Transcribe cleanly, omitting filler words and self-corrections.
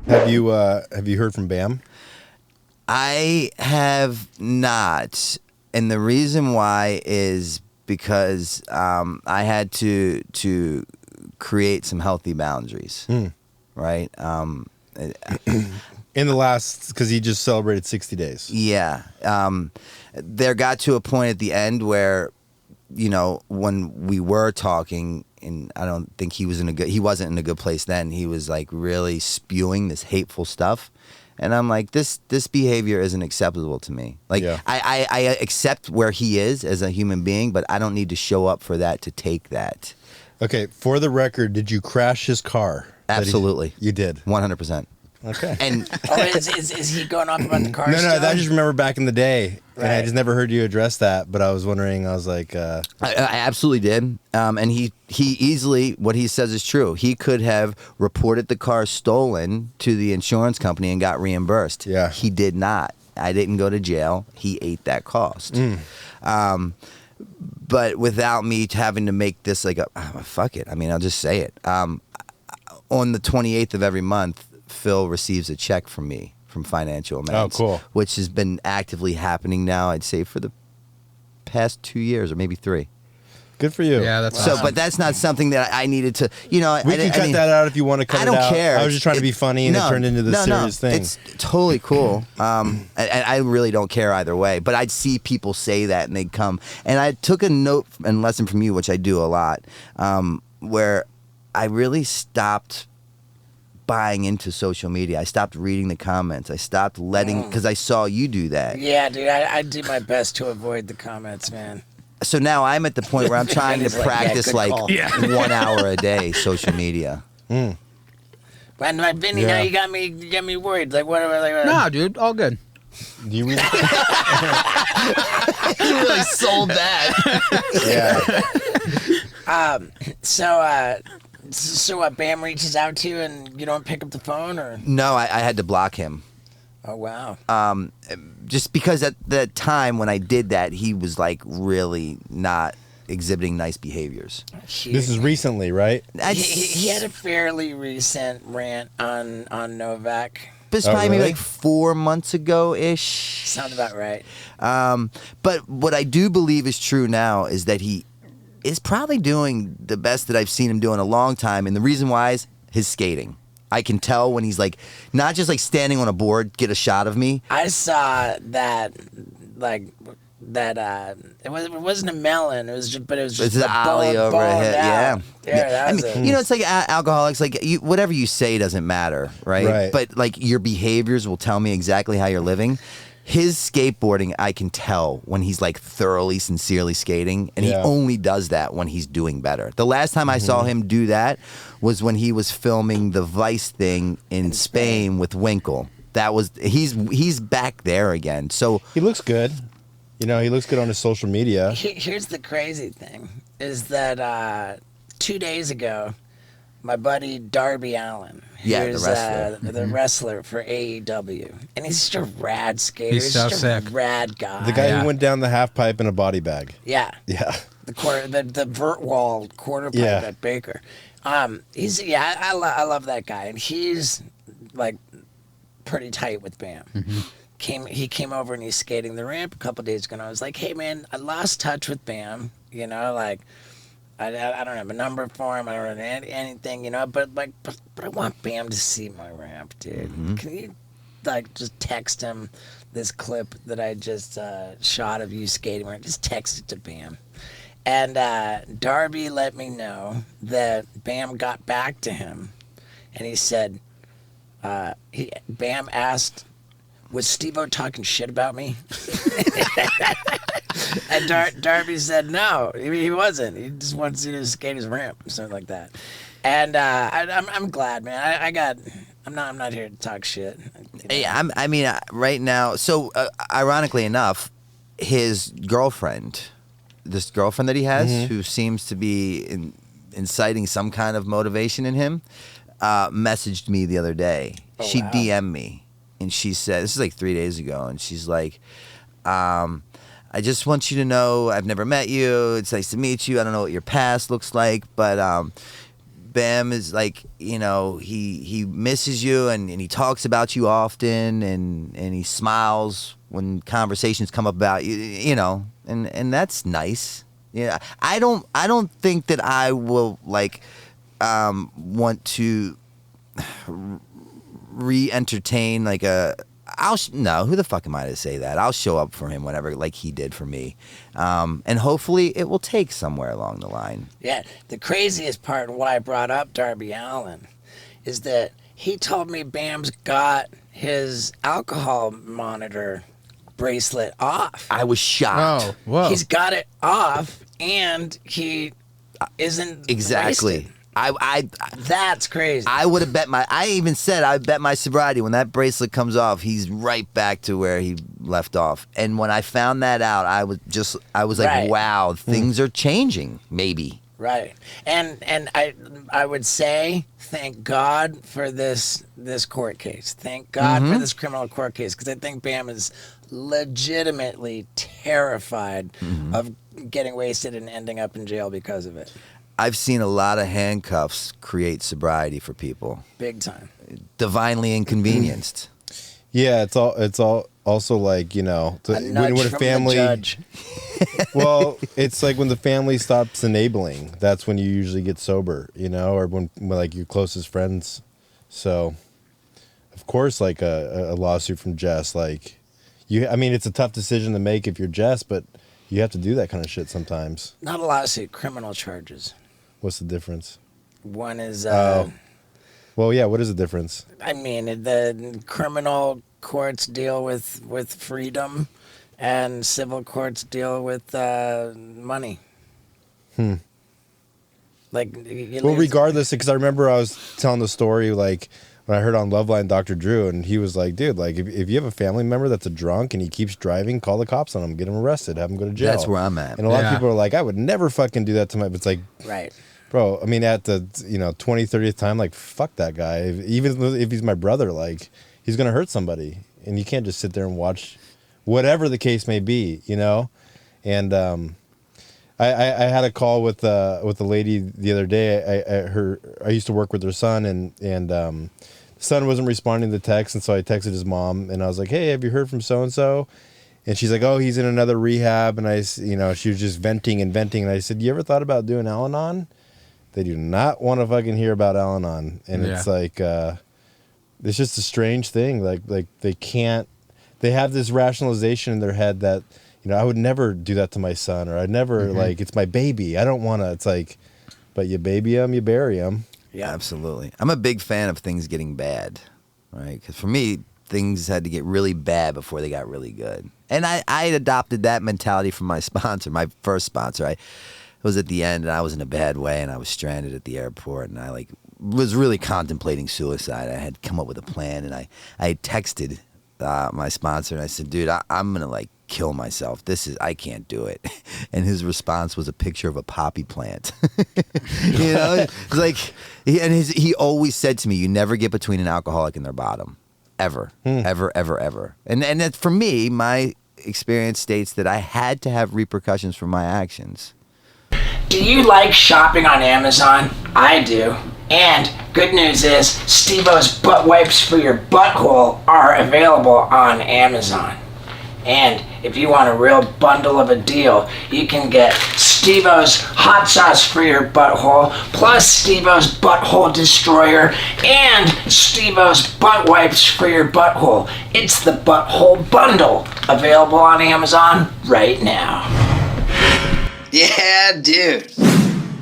Have you heard from Bam? I have not, and the reason why is because I had to create some healthy boundaries, right? In the last, because he just celebrated 60 days. Yeah. There got to a point at the end where, when we were talking, and I don't think he wasn't in a good place then. He was like really spewing this hateful stuff. And I'm like, this behavior isn't acceptable to me. Like, yeah. I accept where he is as a human being, but I don't need to show up for that to take that. Okay, for the record, did you crash his car? Absolutely. You did? 100%. Okay. And is he going off about the car? No, stuff? I just remember back in the day, right. And I just never heard you address that. But I was wondering, I was like, I absolutely did. And he easily, what he says is true. He could have reported the car stolen to the insurance company and got reimbursed. Yeah. He did not. I didn't go to jail. He ate that cost. But without me having to make this like fuck it. I mean, I'll just say it. On the 28th of every month, Phil receives a check from me from Financial Amends. Oh, cool. Which has been actively happening now, I'd say, for the past 2 years or maybe 3. Good for you. Yeah, that's so. awesome. But that's not something that I needed to. We can cut that out if you want to cut it out. I don't care. I was just trying to be funny, and it turned into this serious thing. It's totally cool. And I really don't care either way. But I'd see people say that, and they'd come. And I took a note and lesson from you, which I do a lot, where I really stopped buying into social media. I stopped reading the comments. I stopped letting, because I saw you do that. Yeah, dude, I do my best to avoid the comments, man. So now I'm at the point where I'm trying to practice 1 hour a day social media. But Vinny, now you got me worried. Like whatever. No, dude, all good. Do you really? He really sold that. Yeah. So what? Bam reaches out to you and you don't pick up the phone, or? No, I had to block him. Oh wow. Just because at the time when I did that, he was like really not exhibiting nice behaviors. This is recently, right? He had a fairly recent rant on Novak. It was probably maybe like 4 months ago-ish. Sounds about right. But what I do believe is true now is that he is probably doing the best that I've seen him do in a long time. And the reason why is his skating. I can tell when he's like, not just like standing on a board, get a shot of me. I saw that, it wasn't a melon. It was just an ollie over a hit. Yeah. That was it's like alcoholics. Like whatever you say doesn't matter, right? But like your behaviors will tell me exactly how you're living. His skateboarding, I can tell when he's like thoroughly, sincerely skating, and he only does that when he's doing better. The last time I saw him do that was when he was filming the Vice thing in Spain with Winkle. That was he's back there again. So he looks good. He looks good on his social media. Here's the crazy thing: is that 2 days ago, my buddy Darby Allin, the wrestler for AEW, and he's just a rad skater. He's so just sick. A rad guy. The guy who went down the half pipe in a body bag. Yeah. Yeah. The vert wall quarter pipe at Baker. I love that guy, and he's like pretty tight with Bam. Mm-hmm. He came over and he's skating the ramp a couple days ago, and I was like, hey man, I lost touch with Bam. I don't have a number for him. I don't have anything, but I want Bam to see my ramp, dude. Mm-hmm. Can you just text him this clip that I just shot of you skating? Just text it to Bam. And Darby let me know that Bam got back to him, and he said, Bam asked, was Steve-O talking shit about me? And Darby said, no, he wasn't. He just wants you to skate his ramp, something like that. And I'm glad, man. I'm not here to talk shit. Hey, right now. So, ironically enough, his girlfriend, this girlfriend that he has, who seems to be inciting some kind of motivation in him, messaged me the other day. She DM'd me. And she said, this is like 3 days ago, and she's like, I just want you to know I've never met you. It's nice to meet you. I don't know what your past looks like, but Bam is like, he misses you and he talks about you often and he smiles when conversations come up about you, and that's nice. Yeah, I don't think that I will want to re-entertain no, who the fuck am I to say that? I'll show up for him whenever, like he did for me. And hopefully it will take somewhere along the line. Yeah, the craziest part and why I brought up Darby Allin is that he told me Bam's got his alcohol monitor bracelet off. I was shocked. Oh, whoa. He's got it off and he isn't Exactly. wasted. That's crazy. I would have bet I even said I bet my sobriety when that bracelet comes off, he's right back to where he left off. And when I found that out, I was like, Right. wow, things are changing, maybe. Right. And I would say thank God for this court case. Thank God for this criminal court case, because I think Bam is legitimately terrified of getting wasted and ending up in jail because of it. I've seen a lot of handcuffs create sobriety for people. Big time. Divinely inconvenienced. Yeah, it's all also like, A nudge when a from family, the judge. well, it's like when the family stops enabling, that's when you usually get sober, or when like your closest friends. So, of course, like a lawsuit from Jess, like it's a tough decision to make if you're Jess, but you have to do that kind of shit sometimes. Not a lawsuit, criminal charges. What's the difference? One is Well, yeah, what is the difference? I mean, the criminal courts deal with freedom, and civil courts deal with money. Like, Well, regardless, because I remember I was telling the story, like, when I heard on Loveline Dr. Drew, and he was like, dude, like, if you have a family member that's a drunk and he keeps driving, call the cops on him, get him arrested, have him go to jail. That's where I'm at. And a lot of Yeah. people are like, I would never fucking do that to my, but it's like, right. bro, I mean, at the 20th, 30th time, like, fuck that guy. Even if he's my brother, like, he's gonna hurt somebody, and you can't just sit there and watch, whatever the case may be, And I had a call with a lady the other day. I used to work with her son, and son wasn't responding to the text, and so I texted his mom, and I was like, hey, have you heard from so and so? And she's like, oh, he's in another rehab, and she was just venting, and I said, you ever thought about doing Al-Anon? They do not want to fucking hear about Al-Anon. And it's like, it's just a strange thing. Like they have this rationalization in their head that, I would never do that to my son, or I'd never, like, it's my baby. I don't want to, it's like, but you baby him, you bury him. Yeah. Absolutely. I'm a big fan of things getting bad, right? Because for me, things had to get really bad before they got really good. And I adopted that mentality from my sponsor, my first sponsor. It was at the end, and I was in a bad way, and I was stranded at the airport, and I was really contemplating suicide. I had come up with a plan, and I had texted my sponsor, and I said, dude, I'm gonna kill myself. I can't do it. And his response was a picture of a poppy plant. It's like, he always said to me, you never get between an alcoholic and their bottom. Ever. Ever, ever, ever. And that, for me, my experience states that I had to have repercussions for my actions. Do you like shopping on Amazon? I do. And good news is, Steve-O's butt wipes for your butthole are available on Amazon. And if you want a real bundle of a deal, you can get Steve-O's hot sauce for your butthole, plus Steve-O's butthole destroyer, and Steve-O's butt wipes for your butthole. It's the butthole bundle, available on Amazon right now. Yeah, dude.